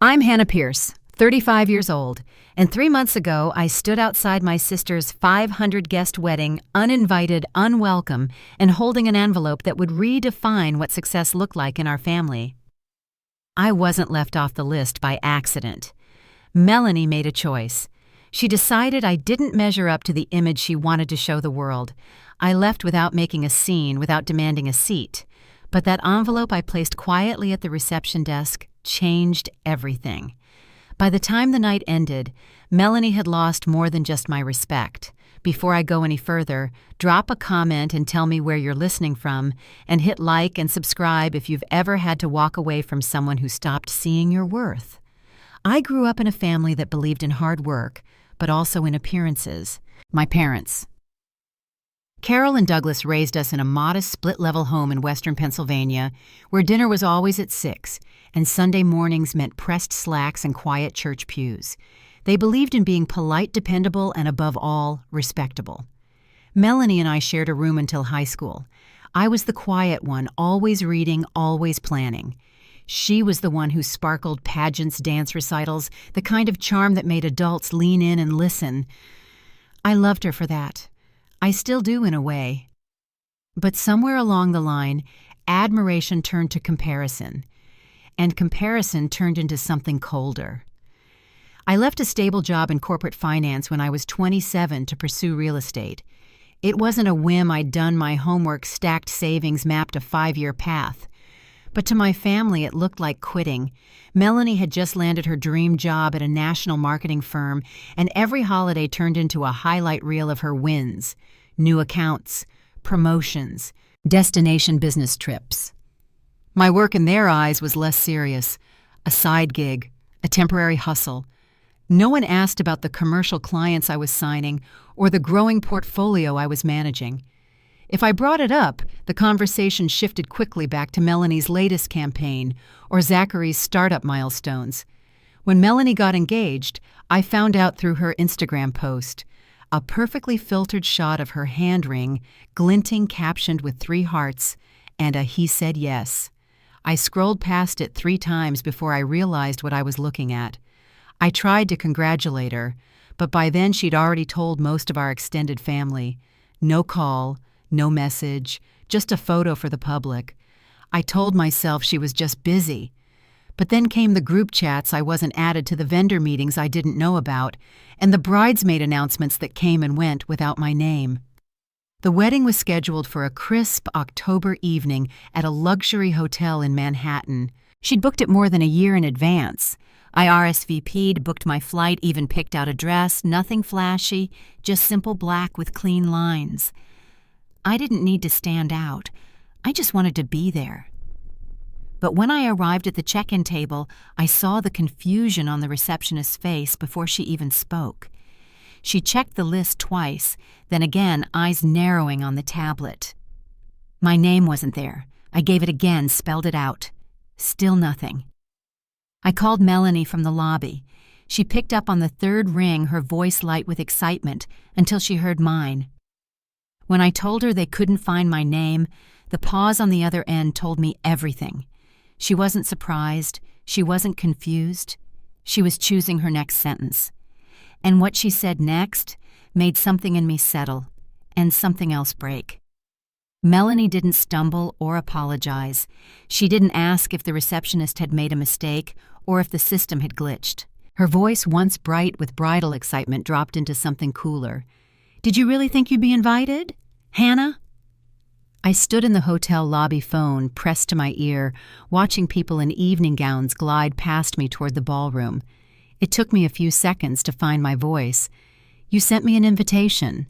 I'm Hannah Pierce, 35 years old, and 3 months ago I stood outside my sister's 500-guest wedding, uninvited, unwelcome, and holding an envelope that would redefine what success looked like in our family. I wasn't left off the list by accident. Melanie made a choice. She decided I didn't measure up to the image she wanted to show the world. I left without making a scene, without demanding a seat. But that envelope I placed quietly at the reception desk changed everything. By the time the night ended, Melanie had lost more than just my respect. Before I go any further, drop a comment and tell me where you're listening from, and hit like and subscribe if you've ever had to walk away from someone who stopped seeing your worth. I grew up in a family that believed in hard work, but also in appearances. My parents. Carol and Douglas raised us in a modest split-level home in western Pennsylvania, where dinner was always at 6, and Sunday mornings meant pressed slacks and quiet church pews. They believed in being polite, dependable, and above all, respectable. Melanie and I shared a room until high school. I was the quiet one, always reading, always planning. She was the one who sparkled pageants, dance recitals, the kind of charm that made adults lean in and listen. I loved her for that. I still do in a way. But somewhere along the line, admiration turned to comparison, and comparison turned into something colder. I left a stable job in corporate finance when I was 27 to pursue real estate. It wasn't a whim. I'd done my homework, stacked savings, mapped a 5-year path. But to my family, it looked like quitting. Melanie had just landed her dream job at a national marketing firm, and every holiday turned into a highlight reel of her wins. New accounts, promotions, destination business trips. My work in their eyes was less serious, a side gig, a temporary hustle. No one asked about the commercial clients I was signing or the growing portfolio I was managing. If I brought it up, the conversation shifted quickly back to Melanie's latest campaign or Zachary's startup milestones. When Melanie got engaged, I found out through her Instagram post. A perfectly filtered shot of her hand ring, glinting, captioned with 3 hearts, and a "he said yes." I scrolled past it 3 times before I realized what I was looking at. I tried to congratulate her, but by then she'd already told most of our extended family. No call, no message, just a photo for the public. I told myself she was just busy. But then came the group chats I wasn't added to, the vendor meetings I didn't know about, and the bridesmaid announcements that came and went without my name. The wedding was scheduled for a crisp October evening at a luxury hotel in Manhattan. She'd booked it more than a year in advance. I RSVP'd, booked my flight, even picked out a dress, nothing flashy, just simple black with clean lines. I didn't need to stand out. I just wanted to be there. But when I arrived at the check-in table, I saw the confusion on the receptionist's face before she even spoke. She checked the list twice, then again, eyes narrowing on the tablet. My name wasn't there. I gave it again, spelled it out. Still nothing. I called Melanie from the lobby. She picked up on the 3rd ring, her voice light with excitement, until she heard mine. When I told her they couldn't find my name, the pause on the other end told me everything. She wasn't surprised. She wasn't confused. She was choosing her next sentence. And what she said next made something in me settle and something else break. Melanie didn't stumble or apologize. She didn't ask if the receptionist had made a mistake or if the system had glitched. Her voice, once bright with bridal excitement, dropped into something cooler. "Did you really think you'd be invited, Hannah?" I stood in the hotel lobby, phone pressed to my ear, watching people in evening gowns glide past me toward the ballroom. It took me a few seconds to find my voice. "You sent me an invitation."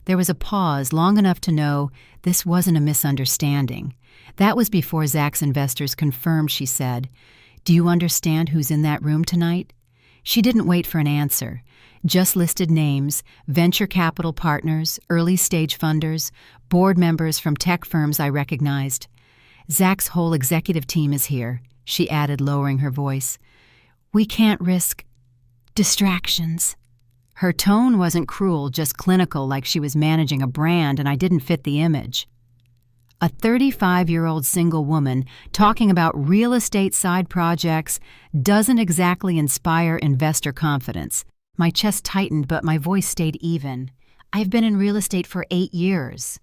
There was a pause long enough to know this wasn't a misunderstanding. That was before Zach's investors confirmed. She said, "Do you understand who's in that room tonight?" She didn't wait for an answer. Just listed names, venture capital partners, early-stage funders, board members from tech firms I recognized. "Zach's whole executive team is here," she added, lowering her voice. "We can't risk distractions." Her tone wasn't cruel, just clinical, like she was managing a brand and I didn't fit the image. A 35-year-old single woman talking about real estate side projects doesn't exactly inspire investor confidence. My chest tightened, but my voice stayed even. I've been in real estate for 8 years.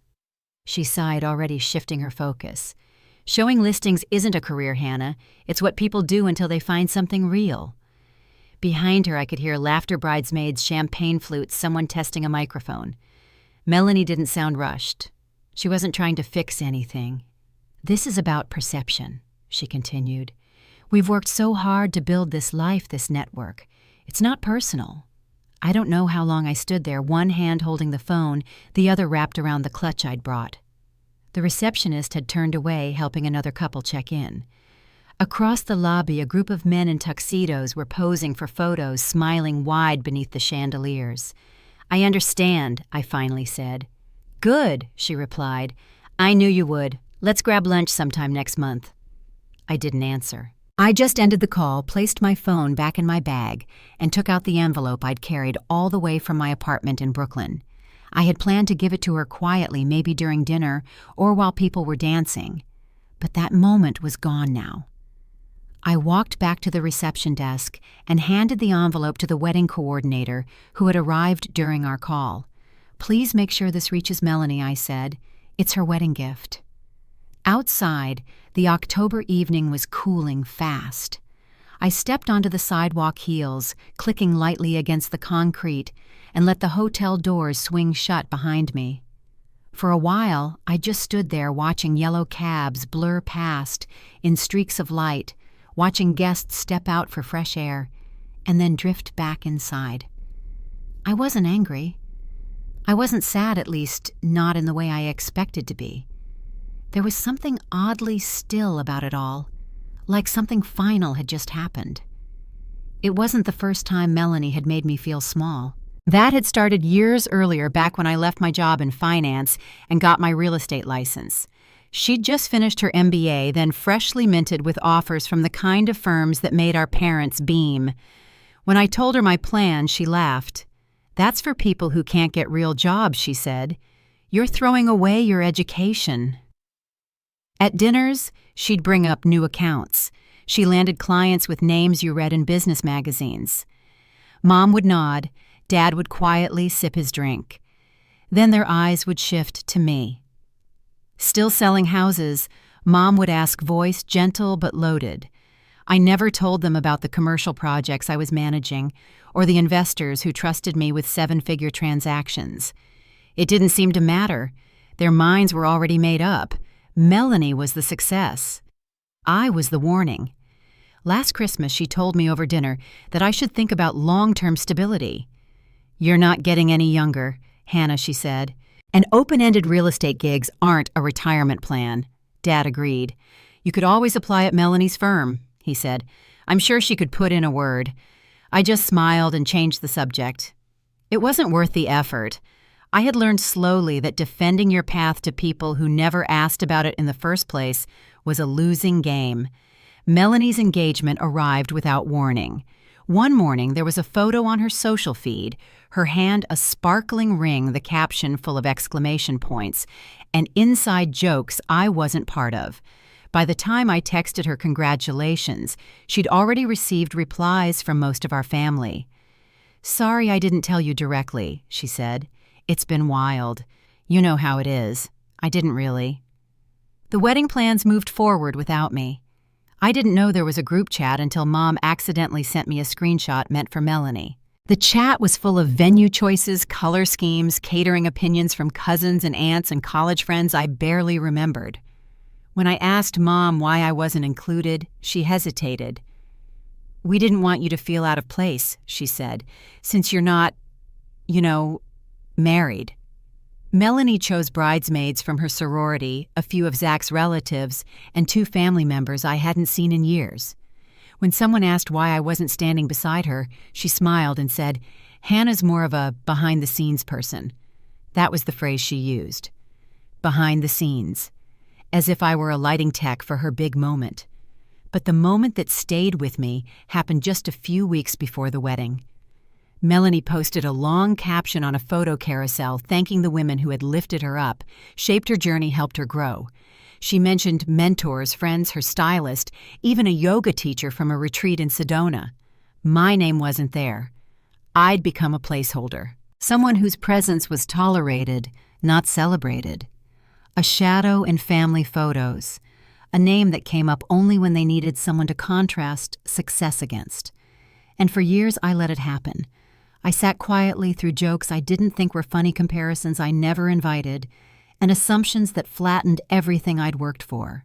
She sighed, already shifting her focus. Showing listings isn't a career, Hannah. It's what people do until they find something real. Behind her, I could hear laughter bridesmaids, champagne flutes, someone testing a microphone. Melanie didn't sound rushed. She wasn't trying to fix anything. This is about perception, she continued. We've worked so hard to build this life, this network. It's not personal. I don't know how long I stood there, one hand holding the phone, the other wrapped around the clutch I'd brought. The receptionist had turned away, helping another couple check in. Across the lobby, a group of men in tuxedos were posing for photos, smiling wide beneath the chandeliers. I understand, I finally said. Good, she replied. I knew you would. Let's grab lunch sometime next month. I didn't answer. I just ended the call, placed my phone back in my bag, and took out the envelope I'd carried all the way from my apartment in Brooklyn. I had planned to give it to her quietly, maybe during dinner or while people were dancing. But that moment was gone now. I walked back to the reception desk and handed the envelope to the wedding coordinator who had arrived during our call. Please make sure this reaches Melanie, I said. It's her wedding gift. Outside, the October evening was cooling fast. I stepped onto the sidewalk heels, clicking lightly against the concrete, and let the hotel doors swing shut behind me. For a while, I just stood there watching yellow cabs blur past in streaks of light, watching guests step out for fresh air, and then drift back inside. I wasn't angry. I wasn't sad, at least not in the way I expected to be. There was something oddly still about it all, like something final had just happened. It wasn't the first time Melanie had made me feel small. That had started years earlier, back when I left my job in finance and got my real estate license. She'd just finished her MBA, then freshly minted with offers from the kind of firms that made our parents beam. When I told her my plan, she laughed. That's for people who can't get real jobs, she said. You're throwing away your education. At dinners, she'd bring up new accounts. She landed clients with names you read in business magazines. Mom would nod. Dad would quietly sip his drink. Then their eyes would shift to me. Still selling houses, Mom would ask, voice gentle but loaded. I never told them about the commercial projects I was managing or the investors who trusted me with 7-figure transactions. It didn't seem to matter. Their minds were already made up. Melanie was the success. I was the warning. Last Christmas, she told me over dinner that I should think about long-term stability. You're not getting any younger, Hannah, she said. And open-ended real estate gigs aren't a retirement plan. Dad agreed. You could always apply at Melanie's firm, he said. I'm sure she could put in a word. I just smiled and changed the subject. It wasn't worth the effort. I had learned slowly that defending your path to people who never asked about it in the first place was a losing game. Melanie's engagement arrived without warning. One morning, there was a photo on her social feed, her hand a sparkling ring, the caption full of exclamation points, and inside jokes I wasn't part of. By the time I texted her congratulations, she'd already received replies from most of our family. Sorry I didn't tell you directly, she said. It's been wild. You know how it is. I didn't really. The wedding plans moved forward without me. I didn't know there was a group chat until Mom accidentally sent me a screenshot meant for Melanie. The chat was full of venue choices, color schemes, catering opinions from cousins and aunts and college friends I barely remembered. When I asked Mom why I wasn't included, she hesitated. We didn't want you to feel out of place, she said, since you're not, married. Melanie chose bridesmaids from her sorority, a few of Zach's relatives, and 2 family members I hadn't seen in years. When someone asked why I wasn't standing beside her, she smiled and said, Hannah's more of a behind-the-scenes person. That was the phrase she used. Behind the scenes. As if I were a lighting tech for her big moment. But the moment that stayed with me happened just a few weeks before the wedding. Melanie posted a long caption on a photo carousel thanking the women who had lifted her up, shaped her journey, helped her grow. She mentioned mentors, friends, her stylist, even a yoga teacher from a retreat in Sedona. My name wasn't there. I'd become a placeholder, someone whose presence was tolerated, not celebrated. A shadow in family photos, a name that came up only when they needed someone to contrast success against. And for years I let it happen. I sat quietly through jokes I didn't think were funny, comparisons I never invited, and assumptions that flattened everything I'd worked for.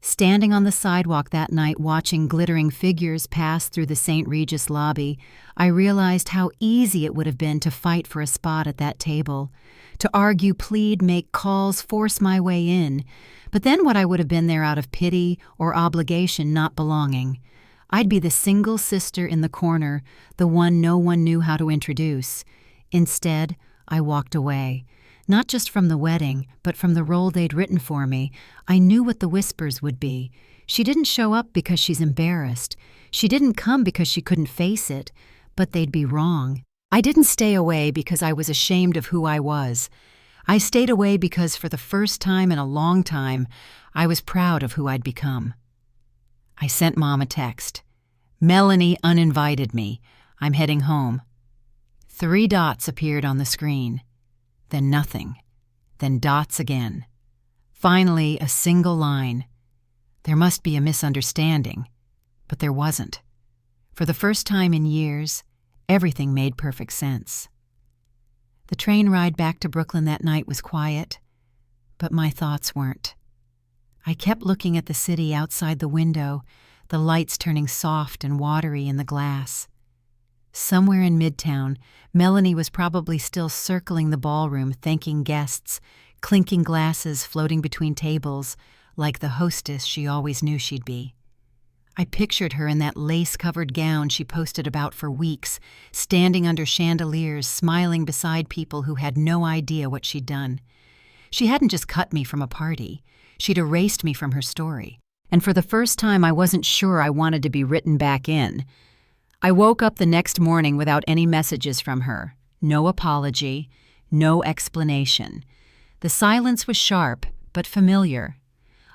Standing on the sidewalk that night watching glittering figures pass through the St. Regis lobby, I realized how easy it would have been to fight for a spot at that table, to argue, plead, make calls, force my way in. But then what I would have been there out of pity or obligation, not belonging. I'd be the single sister in the corner, the one no one knew how to introduce. Instead, I walked away. Not just from the wedding, but from the role they'd written for me. I knew what the whispers would be. She didn't show up because she's embarrassed. She didn't come because she couldn't face it, but they'd be wrong. I didn't stay away because I was ashamed of who I was. I stayed away because for the first time in a long time, I was proud of who I'd become. I sent Mom a text. Melanie uninvited me. I'm heading home. 3 dots appeared on the screen. Then nothing. Then dots again. Finally, a single line. There must be a misunderstanding. But there wasn't. For the first time in years, everything made perfect sense. The train ride back to Brooklyn that night was quiet, but my thoughts weren't. I kept looking at the city outside the window, the lights turning soft and watery in the glass. Somewhere in Midtown, Melanie was probably still circling the ballroom, thanking guests, clinking glasses floating between tables, like the hostess she always knew she'd be. I pictured her in that lace-covered gown she posted about for weeks, standing under chandeliers, smiling beside people who had no idea what she'd done. She hadn't just cut me from a party. She'd erased me from her story. And for the first time, I wasn't sure I wanted to be written back in. I woke up the next morning without any messages from her. No apology, no explanation. The silence was sharp, but familiar.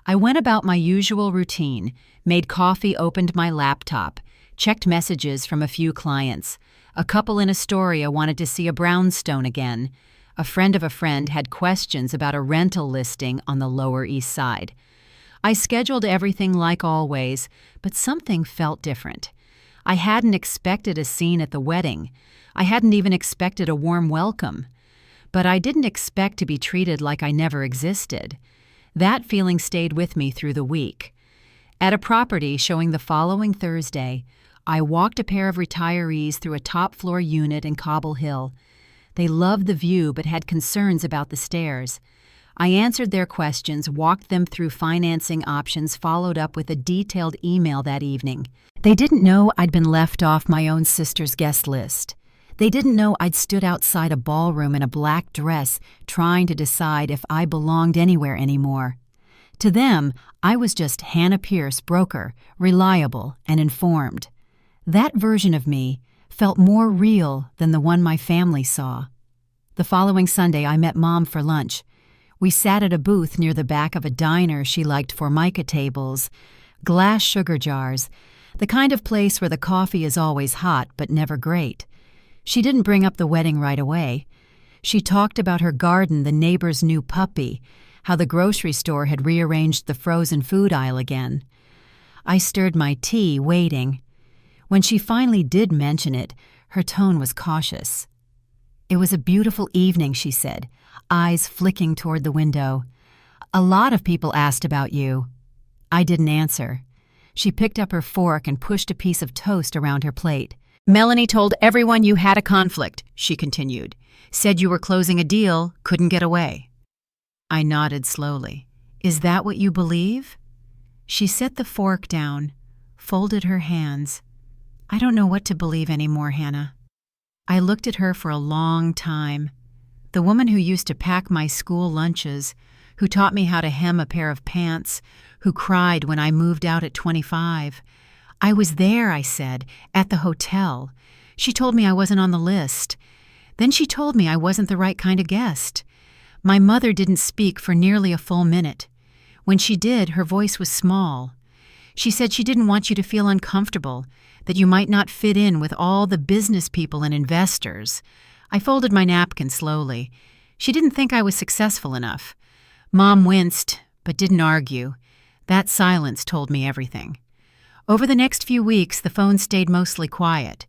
I went about my usual routine, made coffee, opened my laptop, checked messages from a few clients. A couple in Astoria wanted to see a brownstone again. A friend of a friend had questions about a rental listing on the Lower East Side. I scheduled everything like always, but something felt different. I hadn't expected a scene at the wedding. I hadn't even expected a warm welcome. But I didn't expect to be treated like I never existed. That feeling stayed with me through the week. At a property showing the following Thursday, I walked a pair of retirees through a top-floor unit in Cobble Hill. They loved the view but had concerns about the stairs. I answered their questions, walked them through financing options, followed up with a detailed email that evening. They didn't know I'd been left off my own sister's guest list. They didn't know I'd stood outside a ballroom in a black dress trying to decide if I belonged anywhere anymore. To them, I was just Hannah Pierce, broker, reliable and informed. That version of me felt more real than the one my family saw. The following Sunday, I met Mom for lunch. We sat at a booth near the back of a diner she liked, Formica tables, glass sugar jars, the kind of place where the coffee is always hot but never great. She didn't bring up the wedding right away. She talked about her garden, the neighbor's new puppy, how the grocery store had rearranged the frozen food aisle again. I stirred my tea, waiting. When she finally did mention it, her tone was cautious. "It was a beautiful evening," she said, eyes flicking toward the window. "A lot of people asked about you." I didn't answer. She picked up her fork and pushed a piece of toast around her plate. "Melanie told everyone you had a conflict," she continued. "Said you were closing a deal, couldn't get away." I nodded slowly. "Is that what you believe?" She set the fork down, folded her hands. "I don't know what to believe anymore, Hannah." I looked at her for a long time. The woman who used to pack my school lunches, who taught me how to hem a pair of pants, who cried when I moved out at 25. "I was there," I said, "at the hotel. She told me I wasn't on the list. Then she told me I wasn't the right kind of guest. My mother didn't speak for nearly a full minute. When she did, her voice was small. She said she didn't want you to feel uncomfortable, that you might not fit in with all the business people and investors. I folded my napkin slowly. She didn't think I was successful enough. Mom winced, but didn't argue. That silence told me everything. Over the next few weeks, the phone stayed mostly quiet.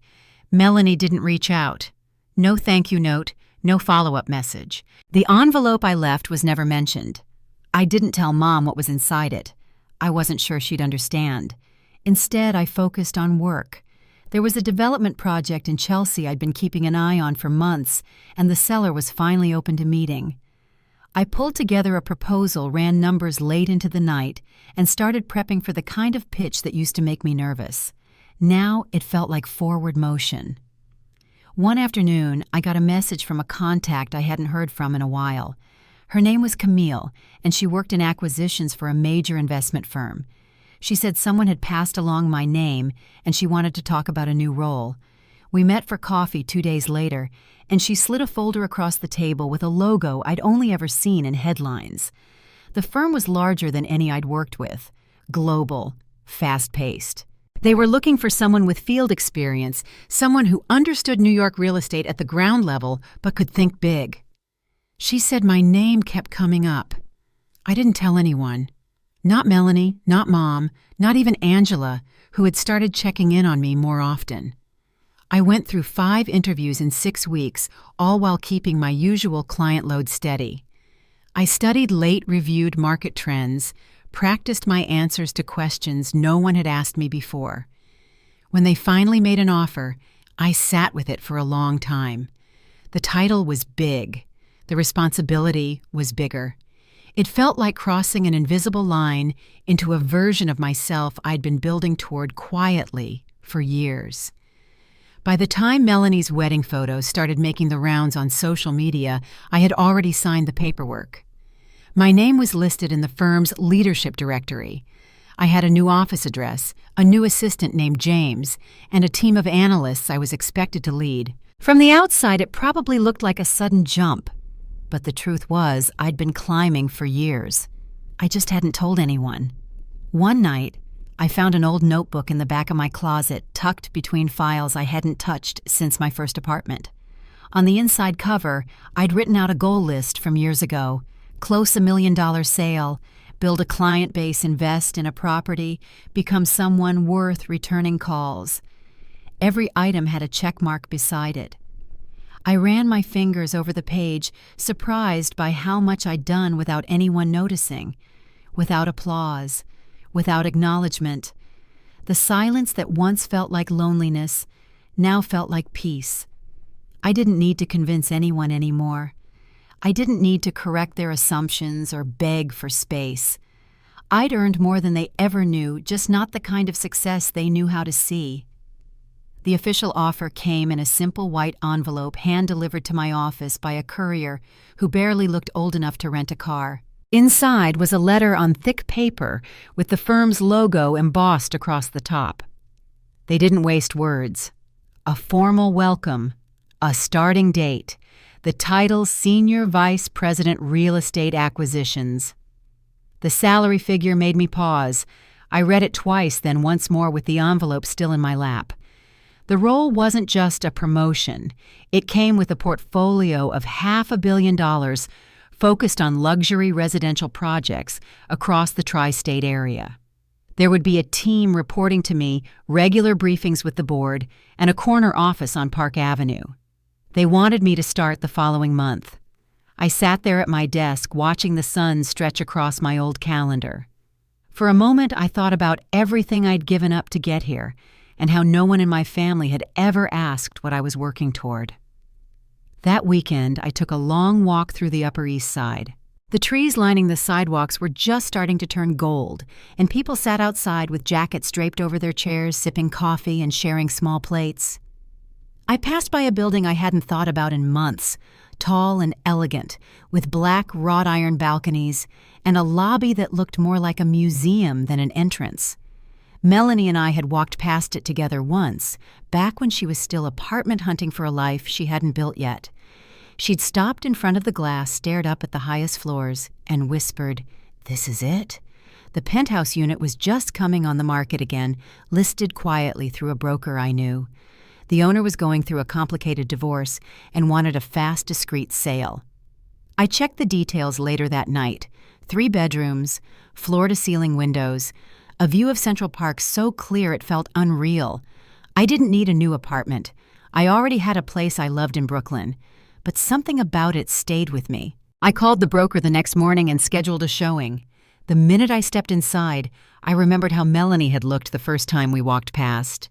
Melanie didn't reach out. No thank you note, no follow-up message. The envelope I left was never mentioned. I didn't tell Mom what was inside it. I wasn't sure she'd understand. Instead, I focused on work. There was a development project in Chelsea I'd been keeping an eye on for months, and the seller was finally open to meeting. I pulled together a proposal, ran numbers late into the night, and started prepping for the kind of pitch that used to make me nervous. Now it felt like forward motion. One afternoon, I got a message from a contact I hadn't heard from in a while. Her name was Camille, and she worked in acquisitions for a major investment firm. She said someone had passed along my name, and she wanted to talk about a new role. We met for coffee 2 days later, and she slid a folder across the table with a logo I'd only ever seen in headlines. The firm was larger than any I'd worked with. Global, fast-paced. They were looking for someone with field experience, someone who understood New York real estate at the ground level but could think big. She said my name kept coming up. I didn't tell anyone. Not Melanie, not Mom, not even Angela, who had started checking in on me more often. I went through 5 interviews in 6 weeks, all while keeping my usual client load steady. I studied late-reviewed market trends, practiced my answers to questions no one had asked me before. When they finally made an offer, I sat with it for a long time. The title was big. The responsibility was bigger. It felt like crossing an invisible line into a version of myself I'd been building toward quietly for years. By the time Melanie's wedding photos started making the rounds on social media, I had already signed the paperwork. My name was listed in the firm's leadership directory. I had a new office address, a new assistant named James, and a team of analysts I was expected to lead. From the outside, it probably looked like a sudden jump. But the truth was, I'd been climbing for years. I just hadn't told anyone. One night, I found an old notebook in the back of my closet, tucked between files I hadn't touched since my first apartment. On the inside cover, I'd written out a goal list from years ago: close $1 million sale, build a client base, invest in a property, become someone worth returning calls. Every item had a check mark beside it. I ran my fingers over the page, surprised by how much I'd done without anyone noticing, without applause, without acknowledgement. The silence that once felt like loneliness now felt like peace. I didn't need to convince anyone anymore. I didn't need to correct their assumptions or beg for space. I'd earned more than they ever knew, just not the kind of success they knew how to see. The official offer came in a simple white envelope hand-delivered to my office by a courier who barely looked old enough to rent a car. Inside was a letter on thick paper with the firm's logo embossed across the top. They didn't waste words. A formal welcome, a starting date, the title Senior Vice President Real Estate Acquisitions. The salary figure made me pause. I read it twice, then once more with the envelope still in my lap. The role wasn't just a promotion. It came with a portfolio of $500 million focused on luxury residential projects across the tri-state area. There would be a team reporting to me, regular briefings with the board, and a corner office on Park Avenue. They wanted me to start the following month. I sat there at my desk watching the sun stretch across my old calendar. For a moment, I thought about everything I'd given up to get here, and how no one in my family had ever asked what I was working toward. That weekend, I took a long walk through the Upper East Side. The trees lining the sidewalks were just starting to turn gold, and people sat outside with jackets draped over their chairs, sipping coffee and sharing small plates. I passed by a building I hadn't thought about in months, tall and elegant, with black wrought iron balconies and a lobby that looked more like a museum than an entrance. Melanie and I had walked past it together once, back when she was still apartment hunting for a life she hadn't built yet. She'd stopped in front of the glass, stared up at the highest floors, and whispered, "This is it." The penthouse unit was just coming on the market again, listed quietly through a broker I knew. The owner was going through a complicated divorce and wanted a fast, discreet sale. I checked the details later that night. 3 bedrooms, floor-to-ceiling windows, a view of Central Park so clear it felt unreal. I didn't need a new apartment. I already had a place I loved in Brooklyn, but something about it stayed with me. I called the broker the next morning and scheduled a showing. The minute I stepped inside, I remembered how Melanie had looked the first time we walked past.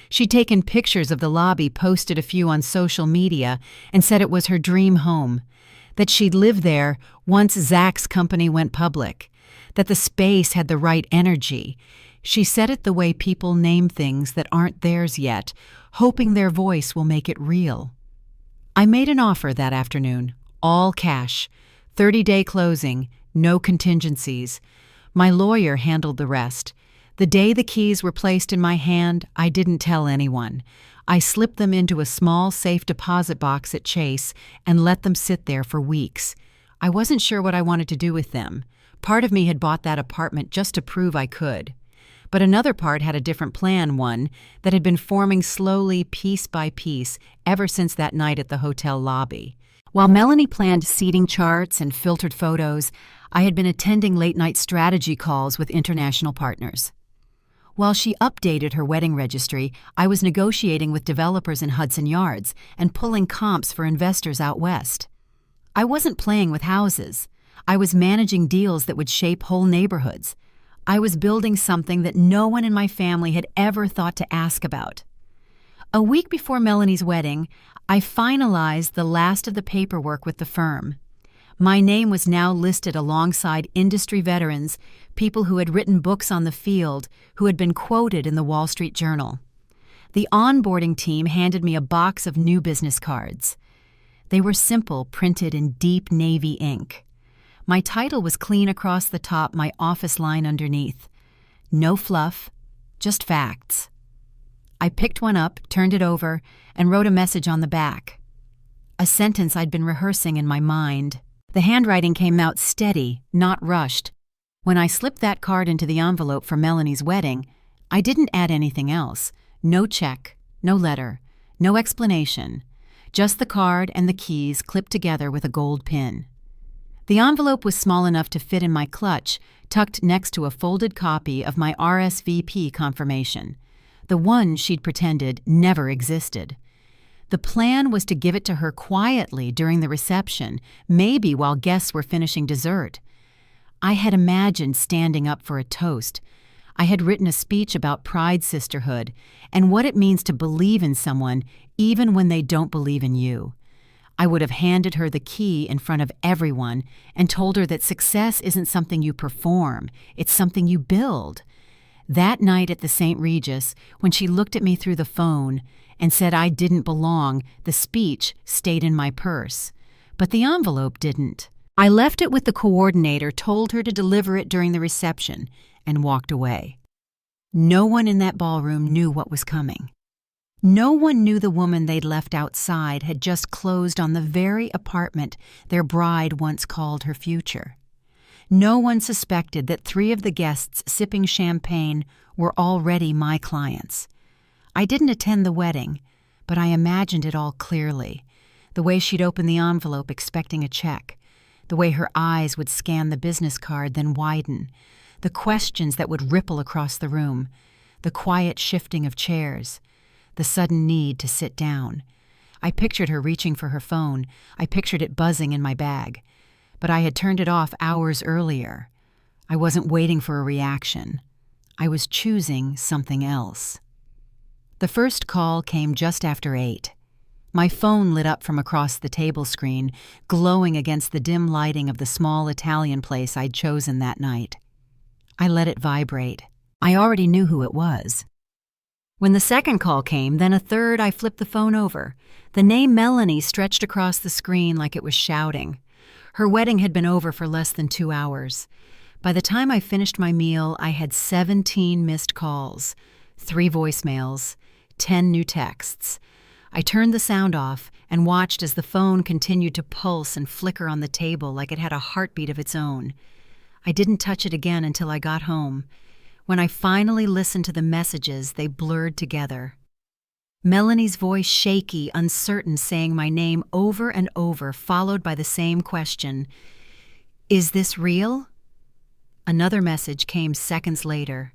She'd taken pictures of the lobby, posted a few on social media, and said it was her dream home. That she'd lived there once Zach's company went public. That the space had the right energy. She said it the way people name things that aren't theirs yet, hoping their voice will make it real. I made an offer that afternoon, all cash, 30-day closing, no contingencies. My lawyer handled the rest. The day the keys were placed in my hand, I didn't tell anyone. I slipped them into a small safe deposit box at Chase and let them sit there for weeks. I wasn't sure what I wanted to do with them. Part of me had bought that apartment just to prove I could. But another part had a different plan, one that had been forming slowly, piece by piece, ever since that night at the hotel lobby. While Melanie planned seating charts and filtered photos, I had been attending late-night strategy calls with international partners. While she updated her wedding registry, I was negotiating with developers in Hudson Yards and pulling comps for investors out west. I wasn't playing with houses. I was managing deals that would shape whole neighborhoods. I was building something that no one in my family had ever thought to ask about. A week before Melanie's wedding, I finalized the last of the paperwork with the firm. My name was now listed alongside industry veterans, people who had written books on the field, who had been quoted in the Wall Street Journal. The onboarding team handed me a box of new business cards. They were simple, printed in deep navy ink. My title was clean across the top, my office line underneath. No fluff, just facts. I picked one up, turned it over, and wrote a message on the back. A sentence I'd been rehearsing in my mind. The handwriting came out steady, not rushed. When I slipped that card into the envelope for Melanie's wedding, I didn't add anything else. No check, no letter, no explanation. Just the card and the keys clipped together with a gold pin. The envelope was small enough to fit in my clutch, tucked next to a folded copy of my RSVP confirmation, the one she'd pretended never existed. The plan was to give it to her quietly during the reception, maybe while guests were finishing dessert. I had imagined standing up for a toast. I had written a speech about pride sisterhood and what it means to believe in someone even when they don't believe in you. I would have handed her the key in front of everyone and told her that success isn't something you perform, it's something you build. That night at the St. Regis, when she looked at me through the phone and said I didn't belong, the speech stayed in my purse. But the envelope didn't. I left it with the coordinator, told her to deliver it during the reception, and walked away. No one in that ballroom knew what was coming. No one knew the woman they'd left outside had just closed on the very apartment their bride once called her future. No one suspected that 3 of the guests sipping champagne were already my clients. I didn't attend the wedding, but I imagined it all clearly. The way she'd open the envelope expecting a check, the way her eyes would scan the business card then widen, the questions that would ripple across the room, the quiet shifting of chairs, the sudden need to sit down. I pictured her reaching for her phone. I pictured it buzzing in my bag. But I had turned it off hours earlier. I wasn't waiting for a reaction. I was choosing something else. The first call came just after 8. My phone lit up from across the table screen, glowing against the dim lighting of the small Italian place I'd chosen that night. I let it vibrate. I already knew who it was. When the second call came, then a third, I flipped the phone over. The name Melanie stretched across the screen like it was shouting. Her wedding had been over for less than 2 hours. By the time I finished my meal, I had 17 missed calls, 3 voicemails, 10 new texts. I turned the sound off and watched as the phone continued to pulse and flicker on the table like it had a heartbeat of its own. I didn't touch it again until I got home. When I finally listened to the messages, they blurred together. Melanie's voice shaky, uncertain, saying my name over and over, followed by the same question. Is this real? Another message came seconds later.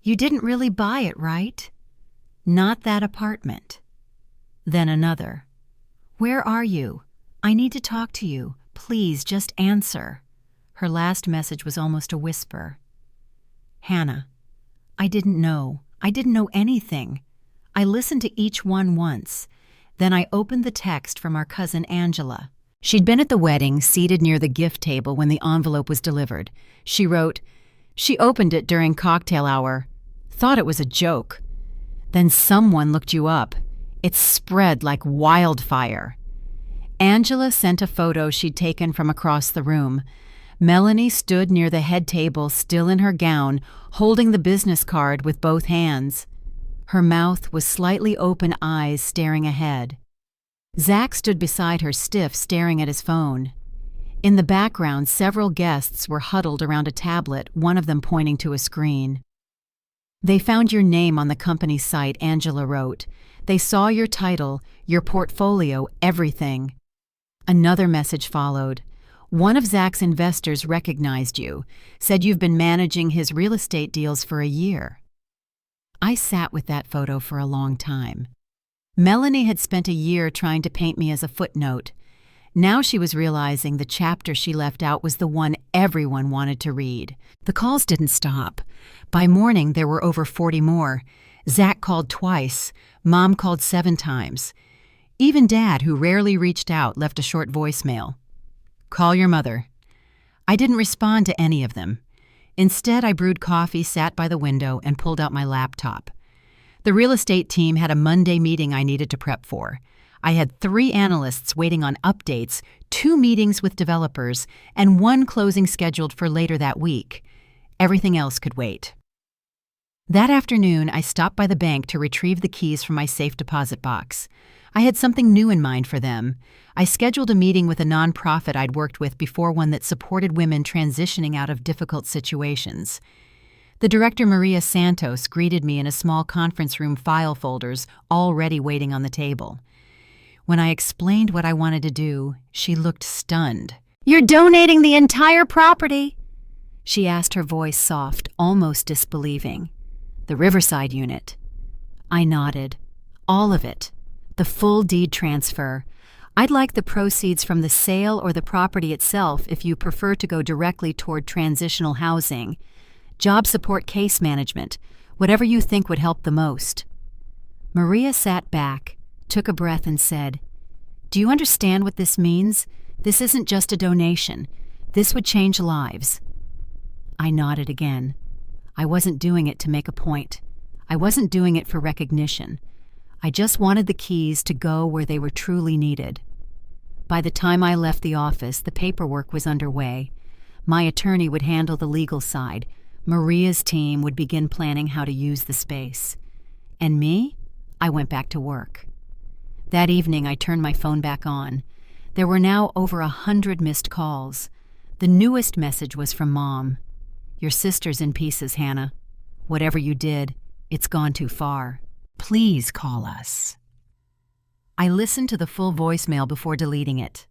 You didn't really buy it, right? Not that apartment. Then another. Where are you? I need to talk to you. Please, just answer. Her last message was almost a whisper. Hannah, I didn't know. I didn't know anything. I listened to each one once. Then I opened the text from our cousin Angela. She'd been at the wedding, seated near the gift table when the envelope was delivered. She wrote, "She opened it during cocktail hour. Thought it was a joke. Then someone looked you up. It spread like wildfire." Angela sent a photo she'd taken from across the room. Melanie stood near the head table, still in her gown, holding the business card with both hands. Her mouth was slightly open, eyes staring ahead. Zach stood beside her, stiff, staring at his phone. In the background, several guests were huddled around a tablet, one of them pointing to a screen. They found your name on the company site, Angela wrote. They saw your title, your portfolio, everything. Another message followed. One of Zach's investors recognized you, said you've been managing his real estate deals for a year. I sat with that photo for a long time. Melanie had spent a year trying to paint me as a footnote. Now she was realizing the chapter she left out was the one everyone wanted to read. The calls didn't stop. By morning, there were over 40 more. Zach called twice. Mom called 7 times. Even Dad, who rarely reached out, left a short voicemail. Call your mother. I didn't respond to any of them. Instead, I brewed coffee, sat by the window, and pulled out my laptop. The real estate team had a Monday meeting I needed to prep for. I had 3 analysts waiting on updates, 2 meetings with developers, and 1 closing scheduled for later that week. Everything else could wait. That afternoon, I stopped by the bank to retrieve the keys from my safe deposit box. I had something new in mind for them. I scheduled a meeting with a nonprofit I'd worked with before, one that supported women transitioning out of difficult situations. The director, Maria Santos, greeted me in a small conference room, file folders already waiting on the table. When I explained what I wanted to do, she looked stunned. You're donating the entire property? She asked, her voice soft, almost disbelieving. The Riverside unit. I nodded. All of it. The full deed transfer. I'd like the proceeds from the sale or the property itself if you prefer to go directly toward transitional housing, job support, case management, whatever you think would help the most. Maria sat back, took a breath and said, Do you understand what this means? This isn't just a donation. This would change lives. I nodded again. I wasn't doing it to make a point. I wasn't doing it for recognition. I just wanted the keys to go where they were truly needed. By the time I left the office, the paperwork was underway. My attorney would handle the legal side. Maria's team would begin planning how to use the space. And me? I went back to work. That evening, I turned my phone back on. There were now over 100 missed calls. The newest message was from Mom. Your sister's in pieces, Hannah. Whatever you did, it's gone too far. Please call us. I listened to the full voicemail before deleting it.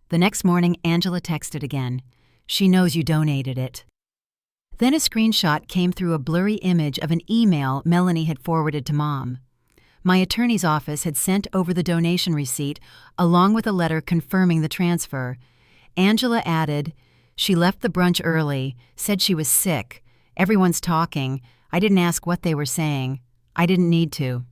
The next morning, Angela texted again. She knows you donated it. Then a screenshot came through, a blurry image of an email Melanie had forwarded to Mom. My attorney's office had sent over the donation receipt along with a letter confirming the transfer. Angela added, She left the brunch early, said she was sick. Everyone's talking. I didn't ask what they were saying. I didn't need to.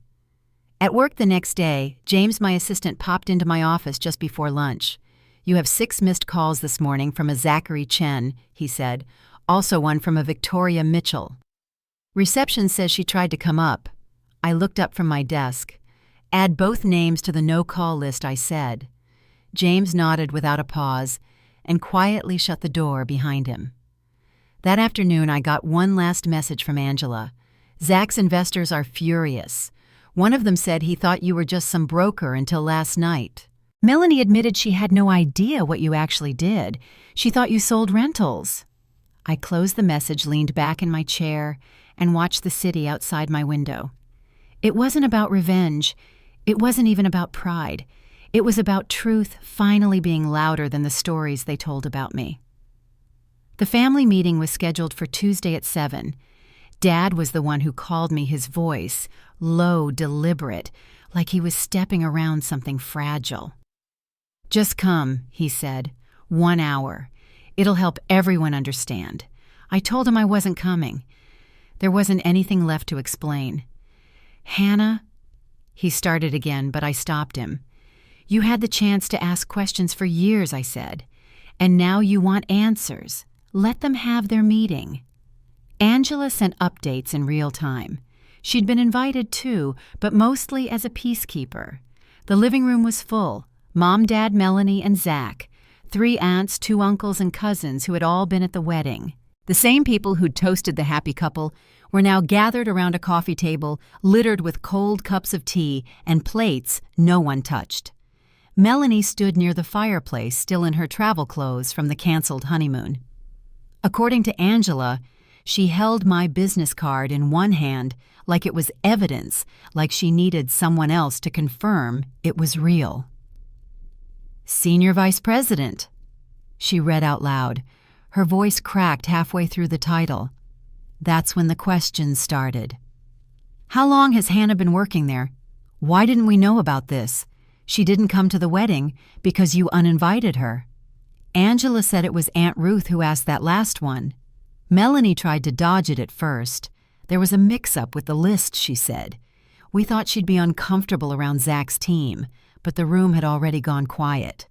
At work the next day, James, my assistant, popped into my office just before lunch. You have 6 missed calls this morning from a Zachary Chen, he said. Also one from a Victoria Mitchell. Reception says she tried to come up. I looked up from my desk. Add both names to the no-call list, I said. James nodded without a pause and quietly shut the door behind him. That afternoon, I got one last message from Angela. Zach's investors are furious. One of them said he thought you were just some broker until last night. Melanie admitted she had no idea what you actually did. She thought you sold rentals. I closed the message, leaned back in my chair, and watched the city outside my window. It wasn't about revenge. It wasn't even about pride. It was about truth finally being louder than the stories they told about me. The family meeting was scheduled for Tuesday at 7. Dad was the one who called me, his voice, low, deliberate, like he was stepping around something fragile. "Just come," he said. "1 hour. It'll help everyone understand." I told him I wasn't coming. There wasn't anything left to explain. "Hannah," he started again, but I stopped him. "You had the chance to ask questions for years," I said. "And now you want answers. Let them have their meeting." Angela sent updates in real time. She'd been invited too, but mostly as a peacekeeper. The living room was full. Mom, Dad, Melanie, and Zach. 3 aunts, 2 uncles, and cousins who had all been at the wedding. The same people who'd toasted the happy couple were now gathered around a coffee table littered with cold cups of tea and plates no one touched. Melanie stood near the fireplace, still in her travel clothes from the canceled honeymoon. According to Angela, she held my business card in one hand like it was evidence, like she needed someone else to confirm it was real. "Senior Vice President," she read out loud. Her voice cracked halfway through the title. That's when the questions started. "How long has Hannah been working there? Why didn't we know about this? She didn't come to the wedding because you uninvited her." Angela said it was Aunt Ruth who asked that last one. Melanie tried to dodge it at first. There was a mix-up with the list, she said. We thought she'd be uncomfortable around Zach's team, but the room had already gone quiet.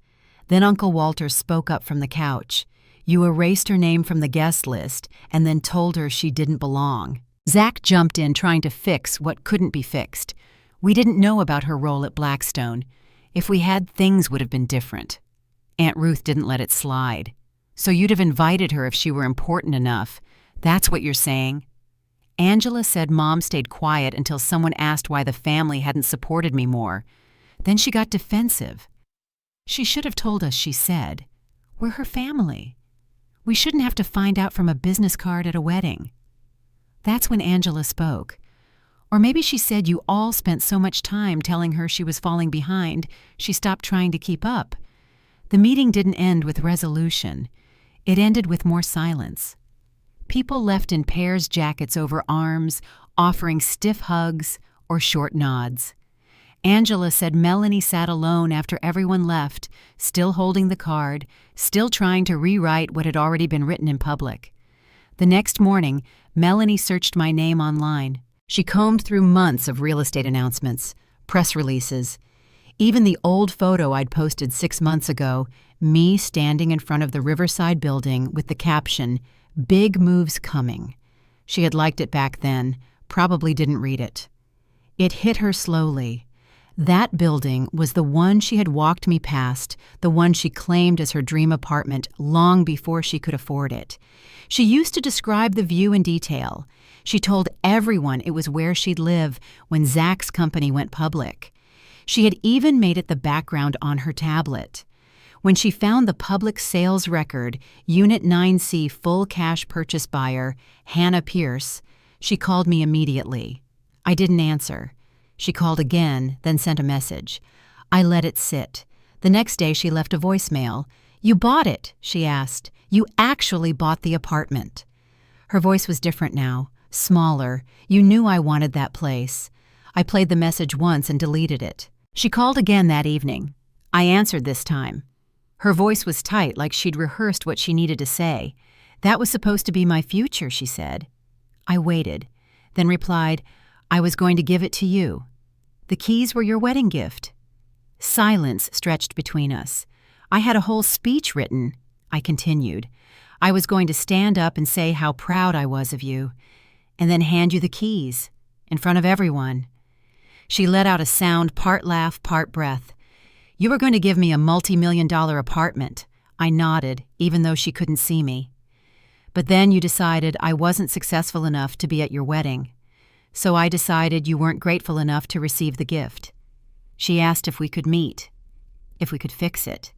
Then Uncle Walter spoke up from the couch. "You erased her name from the guest list and then told her she didn't belong." Zach jumped in trying to fix what couldn't be fixed. "We didn't know about her role at Blackstone. If we had, things would have been different." Aunt Ruth didn't let it slide. "So you'd have invited her if she were important enough. That's what you're saying?" Angela said Mom stayed quiet until someone asked why the family hadn't supported me more. Then she got defensive. "She should have told us," she said. "We're her family. We shouldn't have to find out from a business card at a wedding." That's when Angela spoke. Or maybe she said you all spent so much time telling her she was falling behind, she stopped trying to keep up. The meeting didn't end with resolution. It ended with more silence. People left in pairs jackets over arms, offering stiff hugs or short nods. Angela said Melanie sat alone after everyone left, still holding the card, still trying to rewrite what had already been written in public. The next morning, Melanie searched my name online. She combed through months of real estate announcements, press releases, even the old photo I'd posted 6 months ago, me standing in front of the Riverside building with the caption, "Big moves coming." She had liked it back then, probably didn't read it. It hit her slowly. That building was the one she had walked me past, the one she claimed as her dream apartment long before she could afford it. She used to describe the view in detail. She told everyone it was where she'd live when Zach's company went public. She had even made it the background on her tablet. When she found the public sales record, Unit 9C full cash purchase buyer, Hannah Pierce, she called me immediately. I didn't answer. She called again, then sent a message. I let it sit. The next day she left a voicemail. "You bought it," she asked. "You actually bought the apartment." Her voice was different now, smaller. You knew I wanted that place. I played the message once and deleted it. She called again that evening. I answered this time. Her voice was tight, like she'd rehearsed what she needed to say. "That was supposed to be my future," she said. I waited, then replied, "I was going to give it to you. The keys were your wedding gift." Silence stretched between us. I had a whole speech written. I continued. "I was going to stand up and say how proud I was of you, and then hand you the keys, in front of everyone." She let out a sound, part laugh, part breath. "You were going to give me a multi-million-dollar apartment." I nodded, even though she couldn't see me. But then you decided I wasn't successful enough to be at your wedding. So I decided you weren't grateful enough to receive the gift. She asked if we could meet, if we could fix it,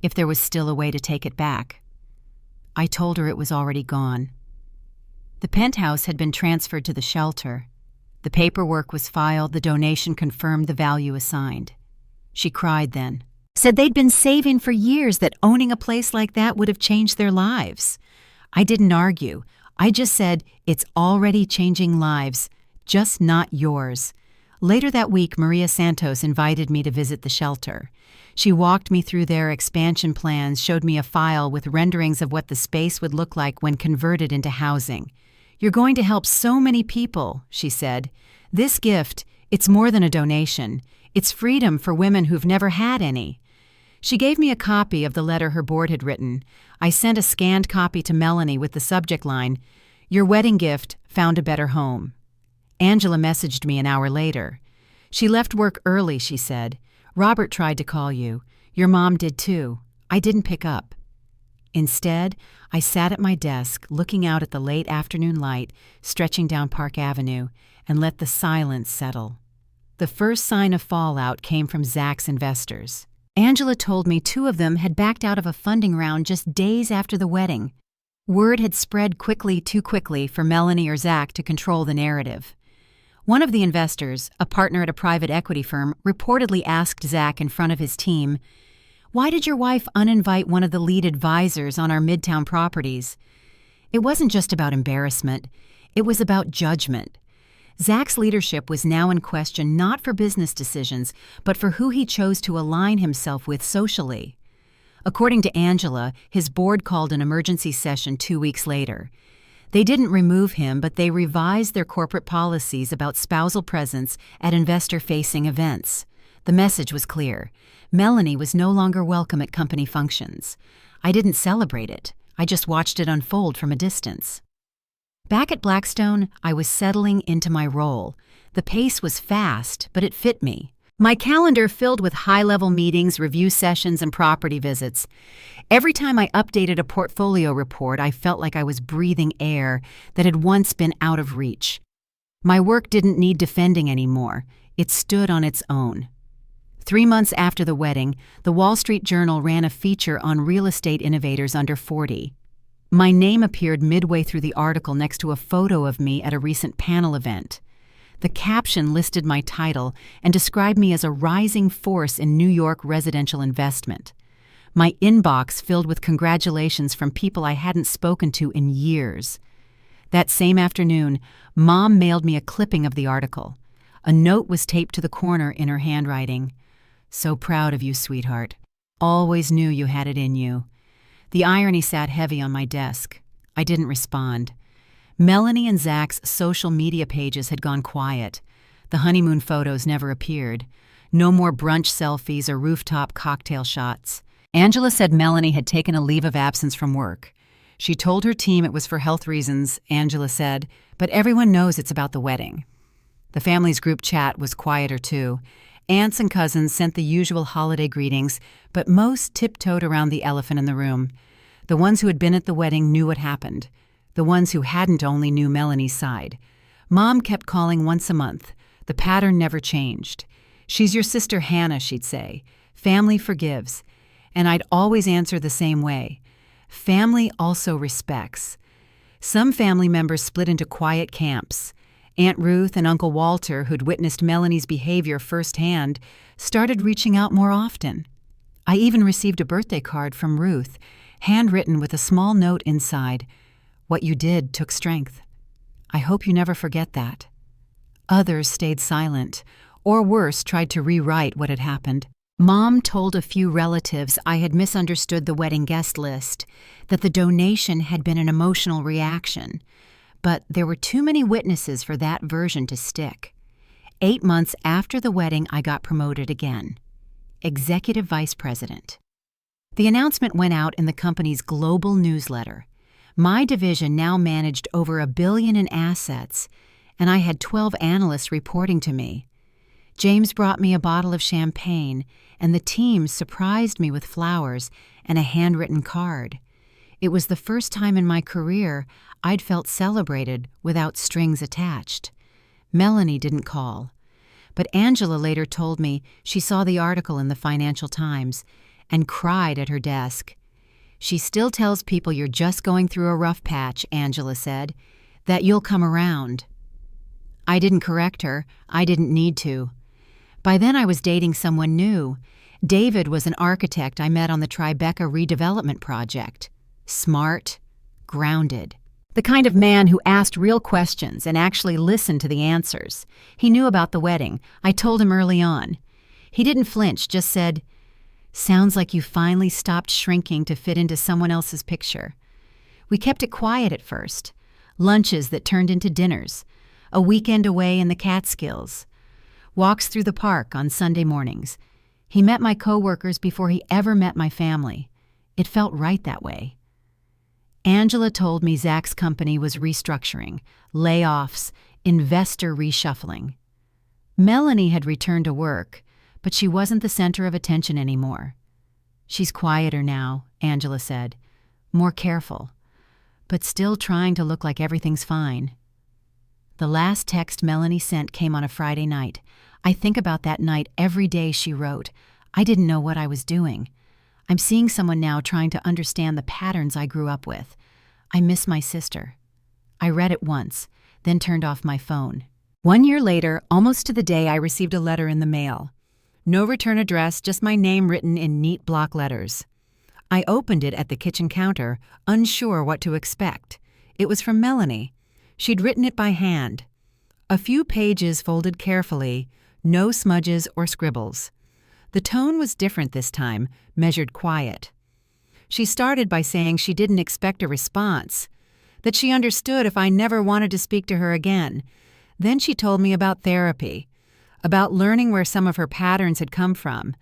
if there was still a way to take it back. I told her it was already gone. The penthouse had been transferred to the shelter. The paperwork was filed, the donation confirmed the value assigned. She cried then, said they'd been saving for years, that owning a place like that would have changed their lives. I didn't argue. I just said, it's already changing lives, just not yours. Later that week, Maria Santos invited me to visit the shelter. She walked me through their expansion plans, showed me a file with renderings of what the space would look like when converted into housing. You're going to help so many people, she said. This gift, it's more than a donation. It's freedom for women who've never had any. She gave me a copy of the letter her board had written. I sent a scanned copy to Melanie with the subject line, "Your wedding gift found a better home." Angela messaged me an hour later. She left work early, she said. Robert tried to call you. Your mom did too. I didn't pick up. Instead, I sat at my desk, looking out at the late afternoon light stretching down Park Avenue, and let the silence settle. The first sign of fallout came from Zach's investors. Angela told me 2 of them had backed out of a funding round just days after the wedding. Word had spread too quickly for Melanie or Zach to control the narrative. One of the investors, a partner at a private equity firm, reportedly asked Zach in front of his team, "Why did your wife uninvite one of the lead advisors on our Midtown properties?" It wasn't just about embarrassment. It was about judgment. Zach's leadership was now in question not for business decisions, but for who he chose to align himself with socially. According to Angela, his board called an emergency session 2 weeks later. They didn't remove him, but they revised their corporate policies about spousal presence at investor-facing events. The message was clear. Melanie was no longer welcome at company functions. I didn't celebrate it. I just watched it unfold from a distance. Back at Blackstone, I was settling into my role. The pace was fast, but it fit me. My calendar filled with high-level meetings, review sessions, and property visits. Every time I updated a portfolio report, I felt like I was breathing air that had once been out of reach. My work didn't need defending anymore. It stood on its own. 3 months after the wedding, the Wall Street Journal ran a feature on real estate innovators under 40. My name appeared midway through the article next to a photo of me at a recent panel event. The caption listed my title and described me as a rising force in New York residential investment. My inbox filled with congratulations from people I hadn't spoken to in years. That same afternoon, Mom mailed me a clipping of the article. A note was taped to the corner in her handwriting. "So proud of you, sweetheart. Always knew you had it in you." The irony sat heavy on my desk. I didn't respond. Melanie and Zach's social media pages had gone quiet. The honeymoon photos never appeared. No more brunch selfies or rooftop cocktail shots. Angela said Melanie had taken a leave of absence from work. She told her team it was for health reasons, Angela said, but everyone knows it's about the wedding. The family's group chat was quieter too. Aunts and cousins sent the usual holiday greetings, but most tiptoed around the elephant in the room. The ones who had been at the wedding knew what happened. The ones who hadn't only knew Melanie's side. Mom kept calling once a month. The pattern never changed. "She's your sister Hannah," she'd say. "Family forgives." And I'd always answer the same way. Family also respects. Some family members split into quiet camps. Aunt Ruth and Uncle Walter, who'd witnessed Melanie's behavior firsthand, started reaching out more often. I even received a birthday card from Ruth, handwritten with a small note inside. "What you did took strength. I hope you never forget that." Others stayed silent, or worse, tried to rewrite what had happened. Mom told a few relatives I had misunderstood the wedding guest list, that the donation had been an emotional reaction. But there were too many witnesses for that version to stick. 8 months after the wedding, I got promoted again. Executive Vice President. The announcement went out in the company's global newsletter. My division now managed over $1 billion in assets, and I had 12 analysts reporting to me. James brought me a bottle of champagne, and the team surprised me with flowers and a handwritten card. It was the first time in my career I'd felt celebrated without strings attached. Melanie didn't call, but Angela later told me she saw the article in the Financial Times and cried at her desk. "She still tells people you're just going through a rough patch," Angela said, "that you'll come around." I didn't correct her. I didn't need to. By then I was dating someone new. David was an architect I met on the Tribeca redevelopment project. Smart, grounded. The kind of man who asked real questions and actually listened to the answers. He knew about the wedding. I told him early on. He didn't flinch, just said, "Sounds like you finally stopped shrinking to fit into someone else's picture." We kept it quiet at first. Lunches that turned into dinners. A weekend away in the Catskills. Walks through the park on Sunday mornings. He met my coworkers before he ever met my family. It felt right that way. Angela told me Zach's company was restructuring, layoffs, investor reshuffling. Melanie had returned to work, but she wasn't the center of attention anymore. "She's quieter now," Angela said, "more careful, but still trying to look like everything's fine." The last text Melanie sent came on a Friday night. I think about that night every day, she wrote. I didn't know what I was doing. I'm seeing someone now trying to understand the patterns I grew up with. I miss my sister. I read it once, then turned off my phone. 1 year later, almost to the day, I received a letter in the mail. No return address, just my name written in neat block letters. I opened it at the kitchen counter, unsure what to expect. It was from Melanie. She'd written it by hand. A few pages folded carefully, no smudges or scribbles. The tone was different this time, measured quiet. She started by saying she didn't expect a response, that she understood if I never wanted to speak to her again. Then she told me about therapy, about learning where some of her patterns had come from.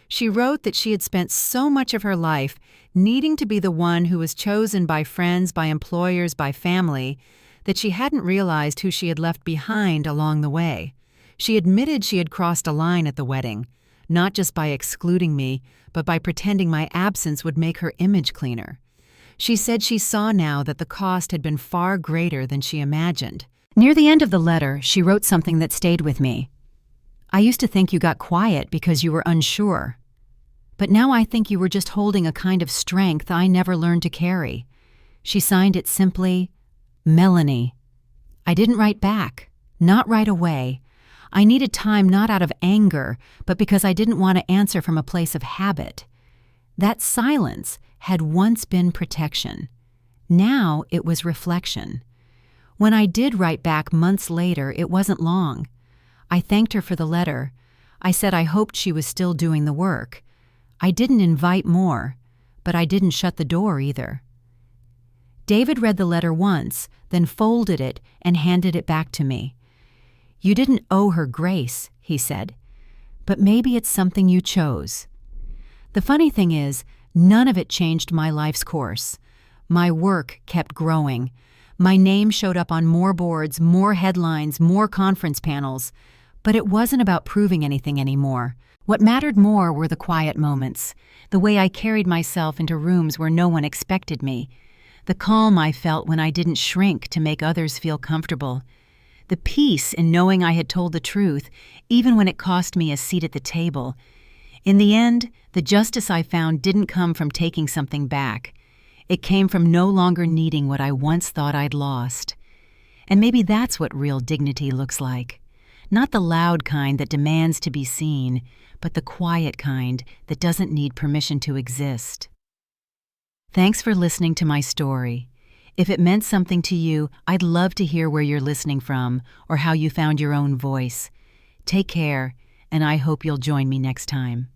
She wrote that she had spent so much of her life needing to be the one who was chosen by friends, by employers, by family, that she hadn't realized who she had left behind along the way. She admitted she had crossed a line at the wedding, not just by excluding me, but by pretending my absence would make her image cleaner. She said she saw now that the cost had been far greater than she imagined. Near the end of the letter, she wrote something that stayed with me. "I used to think you got quiet because you were unsure. But now I think you were just holding a kind of strength I never learned to carry." She signed it simply, Melanie. I didn't write back, not right away. I needed time not out of anger, but because I didn't want to answer from a place of habit. That silence had once been protection. Now it was reflection. When I did write back months later, it wasn't long. I thanked her for the letter. I said I hoped she was still doing the work. I didn't invite more, but I didn't shut the door either. David read the letter once, then folded it and handed it back to me. "You didn't owe her grace," he said, "but maybe it's something you chose." The funny thing is, none of it changed my life's course. My work kept growing. My name showed up on more boards, more headlines, more conference panels. But it wasn't about proving anything anymore. What mattered more were the quiet moments, the way I carried myself into rooms where no one expected me, the calm I felt when I didn't shrink to make others feel comfortable, the peace in knowing I had told the truth, even when it cost me a seat at the table. In the end, the justice I found didn't come from taking something back. It came from no longer needing what I once thought I'd lost. And maybe that's what real dignity looks like. Not the loud kind that demands to be seen, but the quiet kind that doesn't need permission to exist. Thanks for listening to my story. If it meant something to you, I'd love to hear where you're listening from or how you found your own voice. Take care, and I hope you'll join me next time.